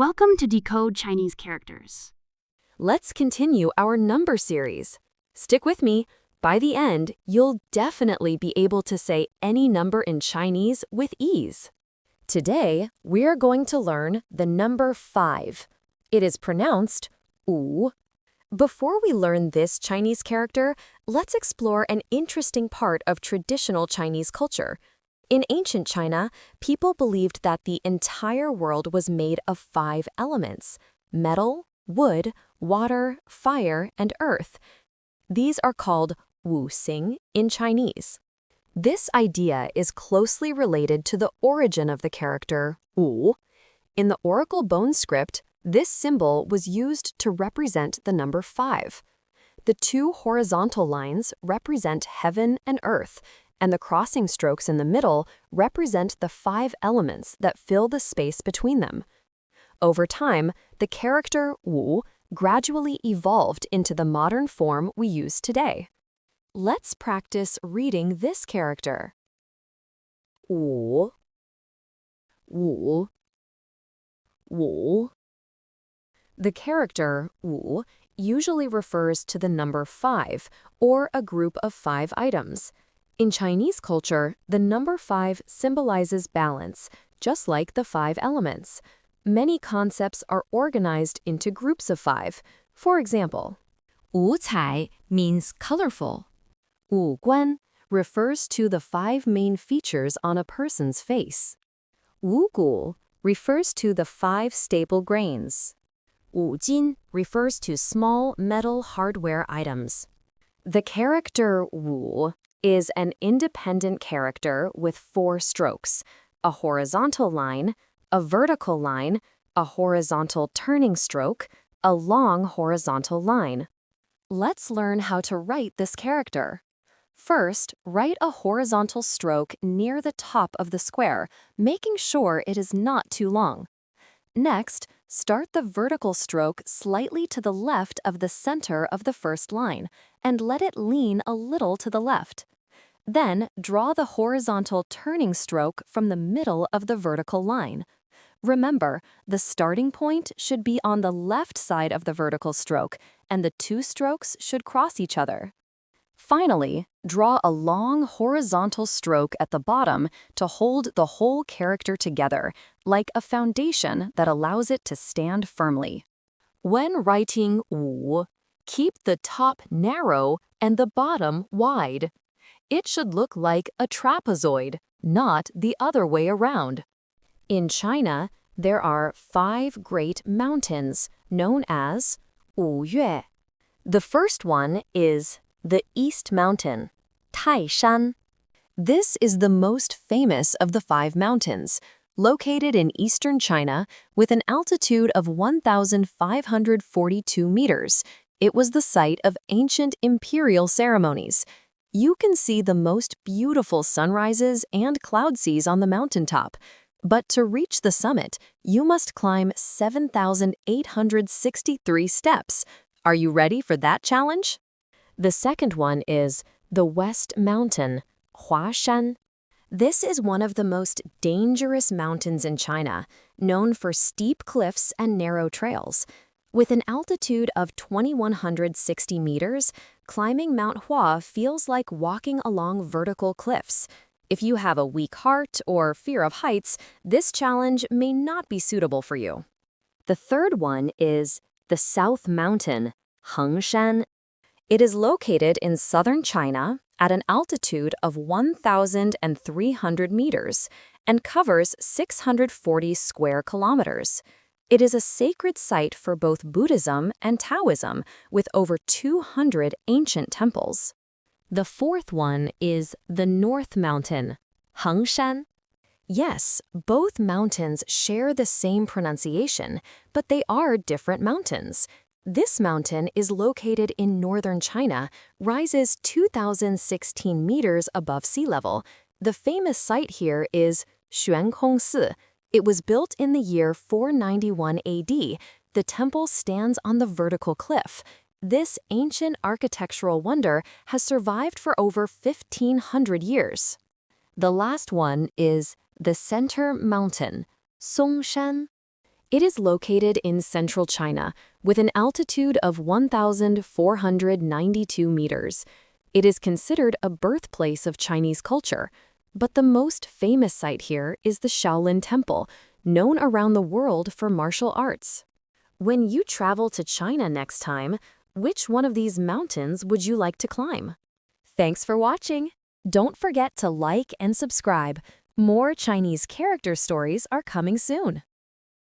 Welcome to Decode Chinese Characters. Let's continue our number series. Stick with me. By the end, you'll definitely be able to say any number in Chinese with ease. Today, we're going to learn the number 5. It is pronounced 五. Before we learn this Chinese character, let's explore an interesting part of traditional Chinese culture. In ancient China, people believed that the entire world was made of 5 elements: metal, wood, water, fire, and earth. These are called Wu Xing in Chinese. This idea is closely related to the origin of the character Wu. In the Oracle bone script, this symbol was used to represent the number 5. The 2 horizontal lines represent heaven and earth, and the crossing strokes in the middle represent the 5 elements that fill the space between them. Over time, the character Wu gradually evolved into the modern form we use today. Let's practice reading this character. Wu, Wu, Wu. The character Wu usually refers to the number 5 or a group of 5 items. In Chinese culture, the number 5 symbolizes balance, just like the 5 elements. Many concepts are organized into groups of 5. For example, 五彩 means colorful. 五官 refers to the 5 main features on a person's face. 五谷 refers to the 5 staple grains. 五金 refers to small metal hardware items. The character Wu is an independent character with 4 strokes: a horizontal line, a vertical line, a horizontal turning stroke, a long horizontal line. Let's learn how to write this character. First, write a horizontal stroke near the top of the square, making sure it is not too long. Next, start the vertical stroke slightly to the left of the center of the first line, and let it lean a little to the left. Then, draw the horizontal turning stroke from the middle of the vertical line. Remember, the starting point should be on the left side of the vertical stroke, and the 2 strokes should cross each other. Finally, draw a long horizontal stroke at the bottom to hold the whole character together, like a foundation that allows it to stand firmly. When writing Wu, keep the top narrow and the bottom wide. It should look like a trapezoid, not the other way around. In China, there are 5 great mountains known as 五岳. The first one is the East Mountain, Taishan. This is the most famous of the 5 mountains, located in eastern China with an altitude of 1,542 meters. It was the site of ancient imperial ceremonies. You can see the most beautiful sunrises and cloud seas on the mountaintop. But to reach the summit, you must climb 7,863 steps. Are you ready for that challenge? The second one is the West Mountain, Huashan. This is one of the most dangerous mountains in China, known for steep cliffs and narrow trails. With an altitude of 2,160 meters, climbing Mount Hua feels like walking along vertical cliffs. If you have a weak heart or fear of heights, this challenge may not be suitable for you. The third one is the South Mountain, Hengshan. It is located in southern China at an altitude of 1,300 meters and covers 640 square kilometers. It is a sacred site for both Buddhism and Taoism, with over 200 ancient temples. The fourth one is the North Mountain, Hengshan. Yes, both mountains share the same pronunciation, but they are different mountains. This mountain is located in northern China, rises 2,016 meters above sea level. The famous site here is Xuankongsi. It was built in the year 491 AD. The temple stands on the vertical cliff. This ancient architectural wonder has survived for over 1,500 years. The last one is the Center Mountain, Songshan. It is located in central China with an altitude of 1,492 meters. It is considered a birthplace of Chinese culture, but the most famous site here is the Shaolin Temple, known around the world for martial arts. When you travel to China next time, which one of these mountains would you like to climb? Thanks for watching! Don't forget to like and subscribe. More Chinese character stories are coming soon.